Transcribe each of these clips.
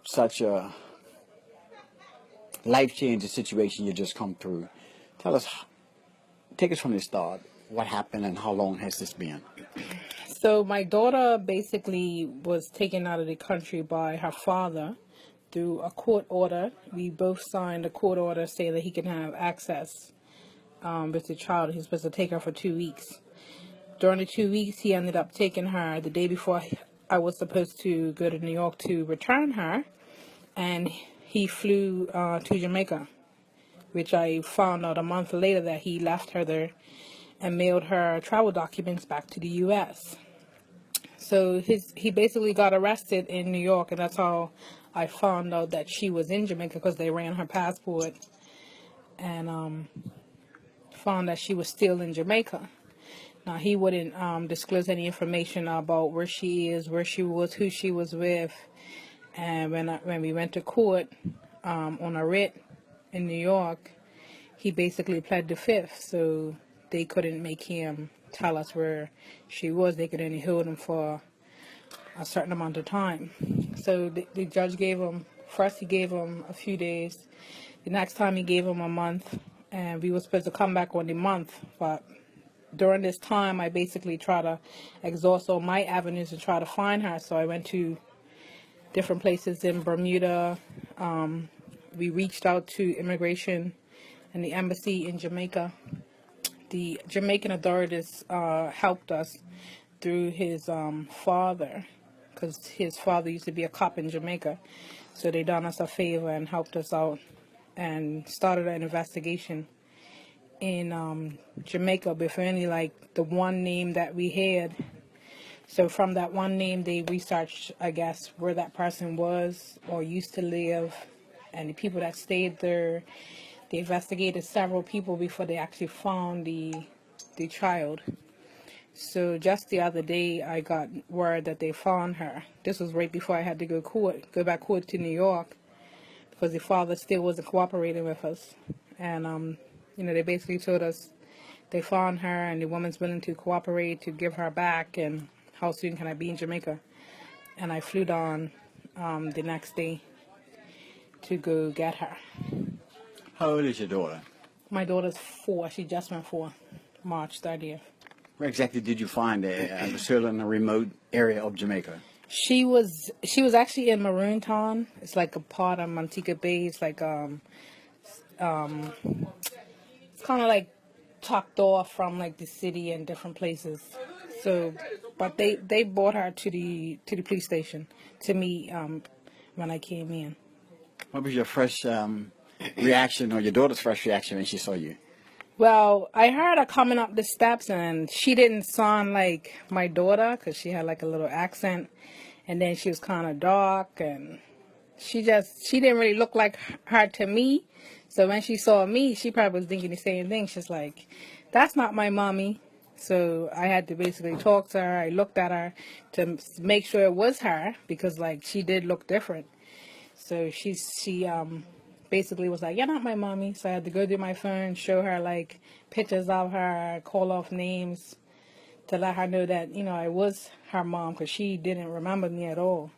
Such a life-changing situation you just come through. Tell us, take us from the start. What happened and how long has this been? So my daughter basically was taken out of the country by her father through a court order. We both signed a court order saying that he can have access with the child. He's supposed to take her for 2 weeks. During the 2 weeks, he ended up taking her the day before I was supposed to go to New York to return her, and he flew to Jamaica, which I found out a month later that he left her there and mailed her travel documents back to the U.S. So he basically got arrested in New York, and that's how I found out that she was in Jamaica, because they ran her passport and found that she was still in Jamaica. Now, he wouldn't disclose any information about where she is, where she was, who she was with. And when we went to court on a writ in New York, he basically pled the fifth, so they couldn't make him tell us where she was. They could only hold him for a certain amount of time. So the judge gave him, first he gave him a few days. The next time he gave him a month, and we were supposed to come back on the month. But during this time, I basically try to exhaust all my avenues to try to find her. So I went to different places in Bermuda. We reached out to immigration and the embassy in Jamaica. The Jamaican authorities helped us through his father, because his father used to be a cop in Jamaica. So they done us a favor and helped us out and started an investigation in Jamaica, but for only like the one name that we had. So from that one name, they researched, I guess, where that person was or used to live and the people that stayed there. They investigated several people before they actually found the child. So just the other day, I got word that they found her. This was right before I had to go back court to New York, because the father still wasn't cooperating with us. And they basically told us they found her and the woman's willing to cooperate to give her back, and how soon can I be in Jamaica. And I flew down the next day to go get her. How old is your daughter? My daughter's 4. She just went 4, March 30th. Where exactly did you find her? Still in a remote area of Jamaica? She was actually in Maroon Town. It's like a part of Montego Bay. It's like it's kind of like tucked off from like the city and different places. So, but they brought her to the police station to me when I came in. What was your first reaction, or your daughter's first reaction when she saw you? Well, I heard her coming up the steps, and she didn't sound like my daughter because she had like a little accent, and then she was kind of dark, and she didn't really look like her to me. So when she saw me, she probably was thinking the same thing. She's like, "That's not my mommy." So I had to basically talk to her. I looked at her to make sure it was her, because like she did look different. So she basically was like, "You're not my mommy." So I had to go through my phone, show her like pictures of her, call off names to let her know that, I was her mom, because she didn't remember me at all.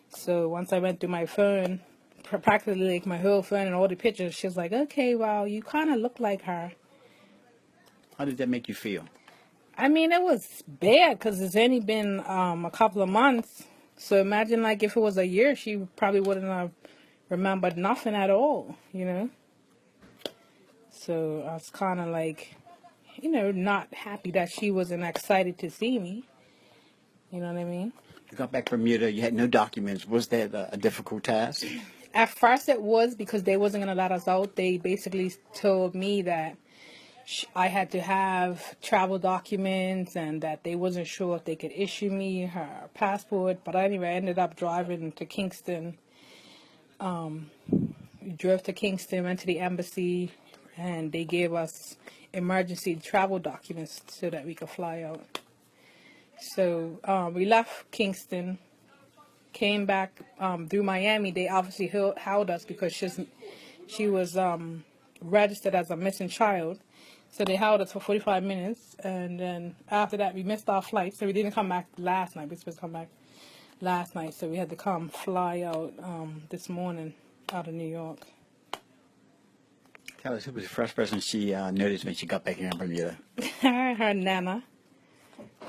So once I went through my phone, practically like my whole phone and all the pictures, she was like, "Okay, well, you kind of look like her." How did that make you feel? I mean, it was bad because it's only been a couple of months. So imagine like if it was a year, she probably wouldn't have remembered nothing at all. So I was kind of like, not happy that she wasn't excited to see me. You know what I mean? You got back from Bermuda, you had no documents. Was that a difficult task? At first it was, because they wasn't going to let us out. They basically told me that I had to have travel documents and that they wasn't sure if they could issue me her passport. But anyway, I ended up driving to Kingston. We drove to Kingston, went to the embassy, and they gave us emergency travel documents so that we could fly out. So we left Kingston, came back through Miami. They obviously held us because she was registered as a missing child. So they held us for 45 minutes, and then after that we missed our flight, so we didn't come back last night. We were supposed to come back last night, so we had to come fly out this morning out of New York. Tell us, who was the first person she noticed when she got back here in Bermuda? Her nana.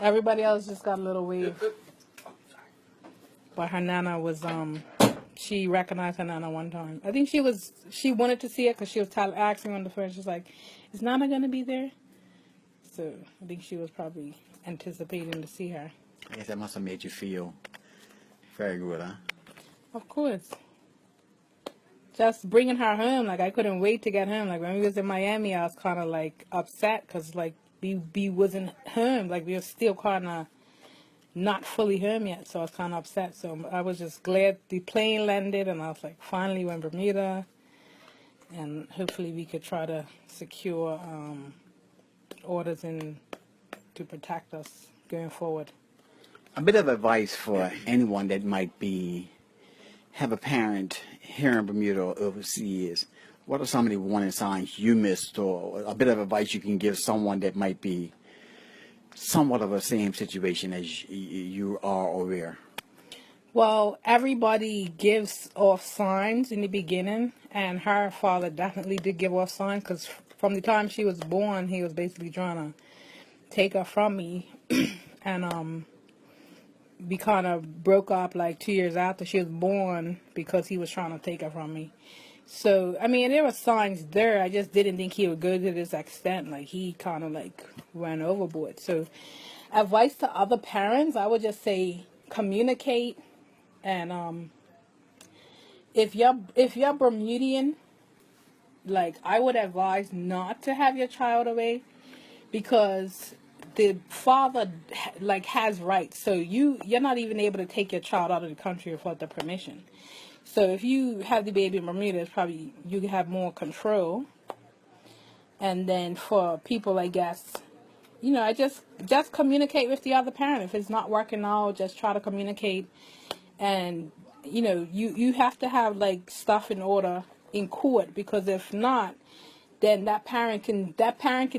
Everybody else just got a little wave, but her nana was she recognized her nana one time. I think she wanted to see it because she was asking on the phone. She's like, "Is Nana gonna be there?" So I think she was probably anticipating to see her. I guess that must have made you feel very good, huh? Of course. Just bringing her home, like I couldn't wait to get home. Like when we was in Miami, I was kind of like upset because like we wasn't home. Like we were still kind of not fully home yet, so I was kind of upset. So I was just glad the plane landed, and I was like, finally we're in Bermuda, and hopefully we could try to secure orders in to protect us going forward. A bit of advice for anyone that might have a parent here in Bermuda or overseas. What are some of the warning signs you missed, or a bit of advice you can give someone that might be somewhat of the same situation as you are over here? Well, everybody gives off signs in the beginning, and her father definitely did give off signs because from the time she was born, he was basically trying to take her from me, and we kind of broke up like 2 years after she was born because he was trying to take her from me. So, I mean, there were signs there. I just didn't think he would go to this extent. Like, he kind of, like, went overboard. So, advice to other parents, I would just say communicate. And if you're Bermudian, like, I would advise not to have your child away because the father, like, has rights. So, you're not even able to take your child out of the country without the permission. So if you have the baby in Bermuda, it's probably you have more control. And then for people, I guess, I just communicate with the other parent. If it's not working out, just try to communicate. And you have to have like stuff in order in court, because if not, then that parent can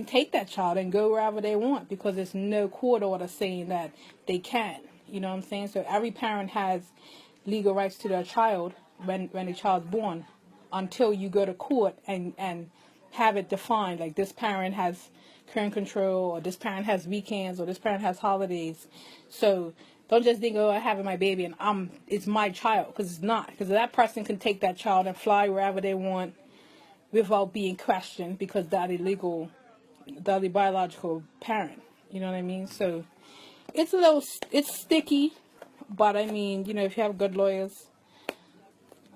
take that child and go wherever they want, because there's no court order saying that they can't. You know what I'm saying? So every parent has legal rights to their child when the child's born, until you go to court and have it defined, like this parent has current control, or this parent has weekends, or this parent has holidays. So don't just think, oh, I have my baby and it's my child, because it's not. Because that person can take that child and fly wherever they want without being questioned, because they're the biological parent. You know what I mean? So it's sticky. But I mean, if you have good lawyers,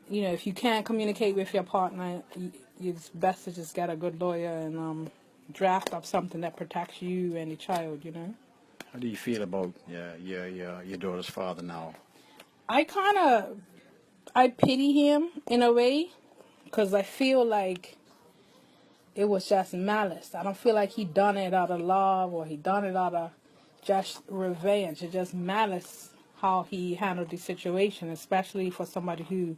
if you can't communicate with your partner, it's best to just get a good lawyer and draft up something that protects you and the child. How do you feel about your daughter's father now? I pity him in a way, because I feel like it was just malice. I don't feel like he done it out of love, or he done it out of just revenge. It's just malice how he handled the situation, especially for somebody who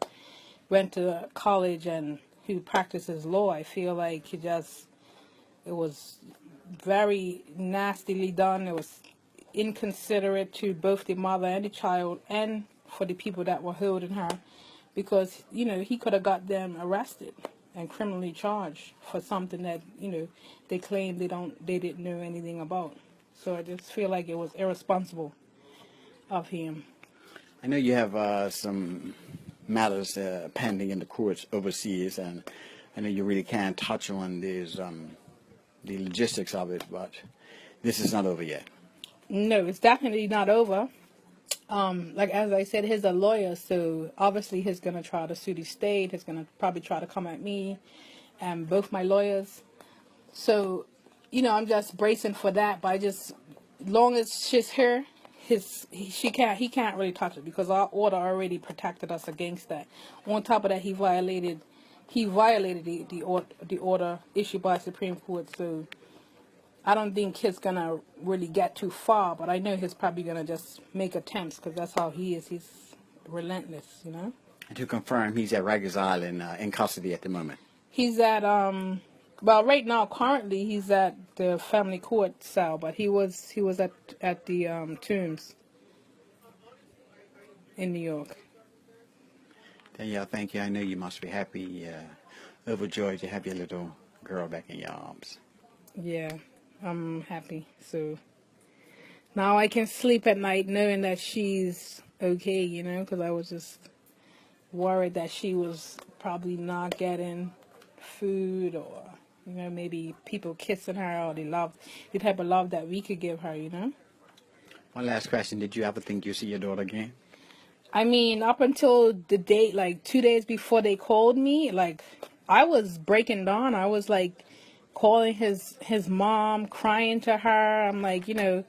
went to college and who practices law. I feel like it was very nastily done. It was inconsiderate to both the mother and the child, and for the people that were holding her, because he could have got them arrested and criminally charged for something that they claimed they didn't know anything about. So I just feel like it was irresponsible of him. I know you have some matters pending in the courts overseas, and I know you really can't touch on these the logistics of it, but this is not over yet. No, it's definitely not over. Like as I said, he's a lawyer, so obviously he's gonna try to sue the state. He's gonna probably try to come at me and both my lawyers. So, I'm just bracing for that. But long as she's here, he can't really touch it, because our order already protected us against that. On top of that, he violated the order issued by Supreme Court. So I don't think he's gonna really get too far, but I know he's probably gonna just make attempts, because that's how he is. He's relentless, And to confirm, he's at Rikers Island in custody at the moment. He's at right now, currently he's at the family court cell, but he was at the Tombs. in New York. Danielle, thank you. I know you must be happy, overjoyed to have your little girl back in your arms. Yeah, I'm happy. So now I can sleep at night knowing that she's okay, you know, because I was just worried that she was probably not getting food or, you know, maybe people kissing her or the type of love that we could give her, you know. One last question. Did you ever think you'd see your daughter again? I mean, up until the date, like 2 days before they called me, like I was breaking down. I was like calling his mom, crying to her. I'm like, you know,